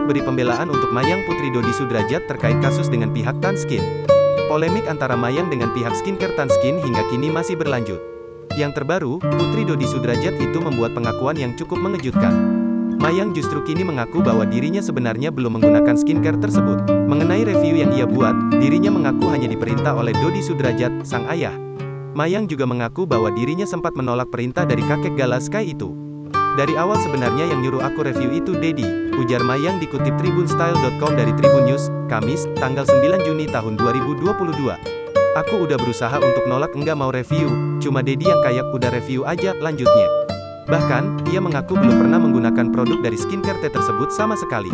Puput beri pembelaan untuk Mayang Putri Dodi Sudrajat terkait kasus dengan pihak Tanskin. Polemik antara Mayang dengan pihak skincare Tanskin hingga kini masih berlanjut. Yang terbaru, Putri Dodi Sudrajat itu membuat pengakuan yang cukup mengejutkan. Mayang justru kini mengaku bahwa dirinya sebenarnya belum menggunakan skincare tersebut. Mengenai review yang ia buat, dirinya mengaku hanya diperintah oleh Dodi Sudrajat, sang ayah. Mayang juga mengaku bahwa dirinya sempat menolak perintah dari kakek Gala Sky itu. Dari awal sebenarnya yang nyuruh aku review itu Dedi, ujar Mayang dikutip tribunstyle.com dari Tribun News, Kamis, tanggal 9 Juni tahun 2022. Aku udah berusaha untuk nolak enggak mau review, cuma Dedi yang kayak udah review aja, lanjutnya. Bahkan, ia mengaku belum pernah menggunakan produk dari skincare teh tersebut sama sekali.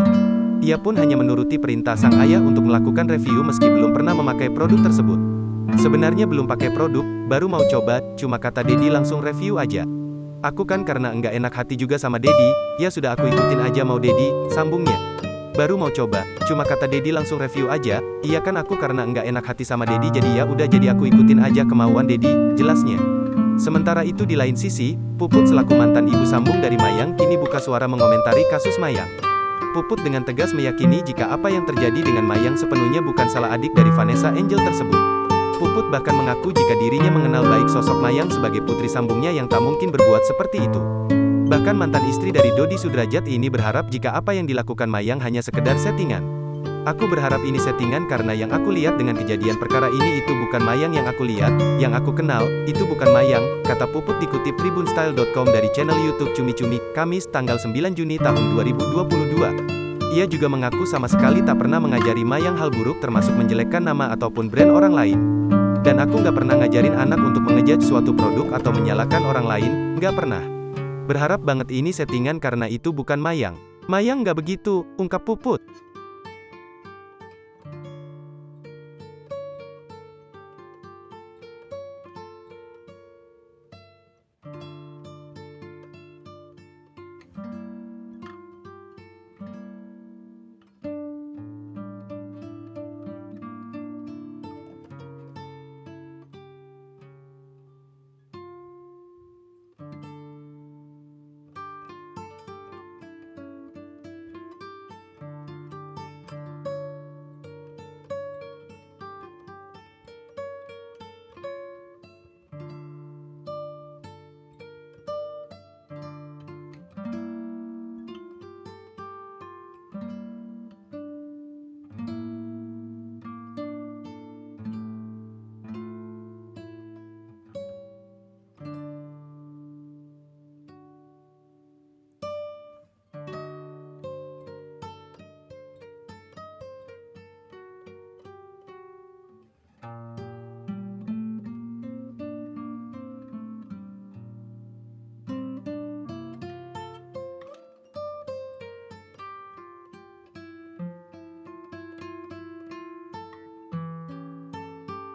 Ia pun hanya menuruti perintah sang ayah untuk melakukan review meski belum pernah memakai produk tersebut. Sebenarnya belum pakai produk, baru mau coba, cuma kata Dedi langsung review aja. Aku kan karena enggak enak hati juga sama Dedi, ya sudah aku ikutin aja mau Dedi, sambungnya. Baru mau coba, cuma kata Dedi langsung review aja, iya kan aku karena enggak enak hati sama Dedi jadi ya udah jadi aku ikutin aja kemauan Dedi, jelasnya. Sementara itu di lain sisi, Puput selaku mantan ibu sambung dari Mayang kini buka suara mengomentari kasus Mayang. Puput dengan tegas meyakini jika apa yang terjadi dengan Mayang sepenuhnya bukan salah adik dari Vanessa Angel tersebut. Puput bahkan mengaku jika dirinya mengenal baik sosok Mayang sebagai putri sambungnya yang tak mungkin berbuat seperti itu. Bahkan mantan istri dari Dodi Sudrajat ini berharap jika apa yang dilakukan Mayang hanya sekedar settingan. Aku berharap ini settingan karena yang aku lihat dengan kejadian perkara ini itu bukan Mayang yang aku lihat, yang aku kenal, itu bukan Mayang, kata Puput dikutip tribunstyle.com dari channel YouTube Cumi Cumi, Kamis tanggal 9 Juni tahun 2022. Ia juga mengaku sama sekali tak pernah mengajari Mayang hal buruk termasuk menjelekkan nama ataupun brand orang lain. Dan aku gak pernah ngajarin anak untuk mengejudge suatu produk atau menyalahkan orang lain, gak pernah. Berharap banget ini settingan karena itu bukan Mayang. Mayang gak begitu, ungkap Puput.